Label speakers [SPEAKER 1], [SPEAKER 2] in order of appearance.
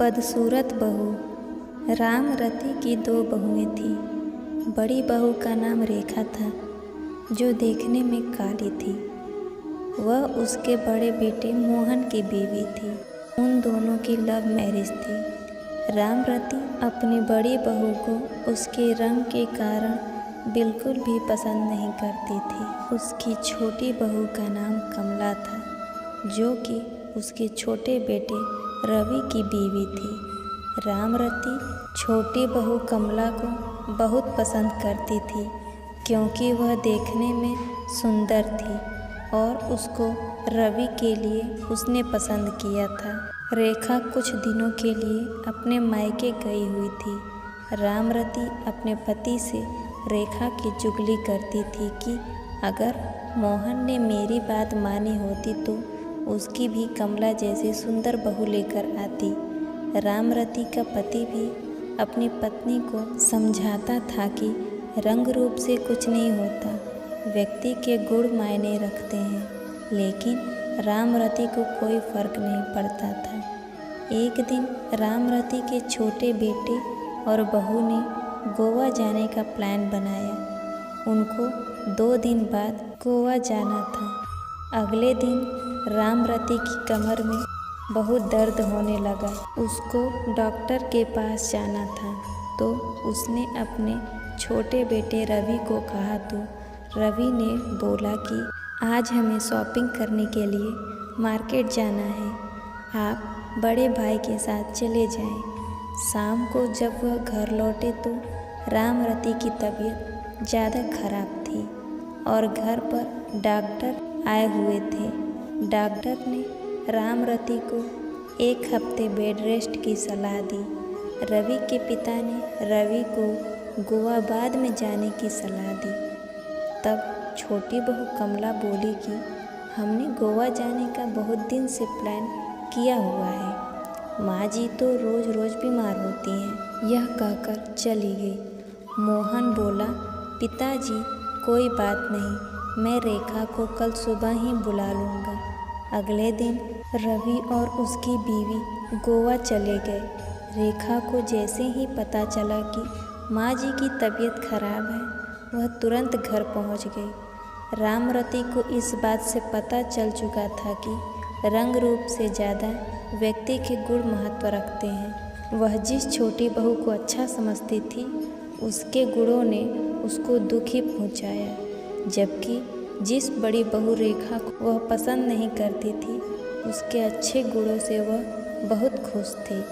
[SPEAKER 1] बदसूरत बहू। राम रति की दो बहुएं थीं। बड़ी बहू का नाम रेखा था, जो देखने में काली थी। वह उसके बड़े बेटे मोहन की बीवी थी। उन दोनों की लव मैरिज थी। राम रति अपनी बड़ी बहू को उसके रंग के कारण बिल्कुल भी पसंद नहीं करती थी। उसकी छोटी बहू का नाम कमला था, जो कि उसके छोटे बेटे रवि की बीवी थी। राम रति छोटी बहू कमला को बहुत पसंद करती थी, क्योंकि वह देखने में सुंदर थी और उसको रवि के लिए उसने पसंद किया था। रेखा कुछ दिनों के लिए अपने मायके गई हुई थी। राम रति अपने पति से रेखा की चुगली करती थी कि अगर मोहन ने मेरी बात मानी होती तो उसकी भी कमला जैसी सुंदर बहू लेकर आती। राम रति का पति भी अपनी पत्नी को समझाता था कि रंग रूप से कुछ नहीं होता, व्यक्ति के गुण मायने रखते हैं। लेकिन राम रति को कोई फर्क नहीं पड़ता था। एक दिन राम रति के छोटे बेटे और बहू ने गोवा जाने का प्लान बनाया। उनको 2 दिन बाद गोवा जाना था। अगले दिन राम रति की कमर में बहुत दर्द होने लगा। उसको डॉक्टर के पास जाना था, तो उसने अपने छोटे बेटे रवि को कहा, तो रवि ने बोला कि आज हमें शॉपिंग करने के लिए मार्केट जाना है, आप बड़े भाई के साथ चले जाएं। शाम को जब वह घर लौटे तो राम रति की तबीयत ज़्यादा खराब थी और घर पर डॉक्टर आए हुए थे। डॉक्टर ने राम रति को 1 हफ्ते बेड रेस्ट की सलाह दी। रवि के पिता ने रवि को गोवा बाद में जाने की सलाह दी। तब छोटी बहू कमला बोली कि हमने गोवा जाने का बहुत दिन से प्लान किया हुआ है, माँ जी तो रोज़ रोज़ बीमार होती हैं। यह कहकर चली गई। मोहन बोला, पिताजी कोई बात नहीं, मैं रेखा को कल सुबह ही बुला लूँगा। अगले दिन रवि और उसकी बीवी गोवा चले गए। रेखा को जैसे ही पता चला कि माँ जी की तबीयत खराब है, वह तुरंत घर पहुँच गई। राम रति को इस बात से पता चल चुका था कि रंग रूप से ज़्यादा व्यक्ति के गुण महत्व रखते हैं। वह जिस छोटी बहू को अच्छा समझती थी, उसके गुणों ने उसको दुखी पहुँचाया, जबकि जिस बड़ी बहू रेखा को वह पसंद नहीं करती थी, उसके अच्छे गुणों से वह बहुत खुश थी।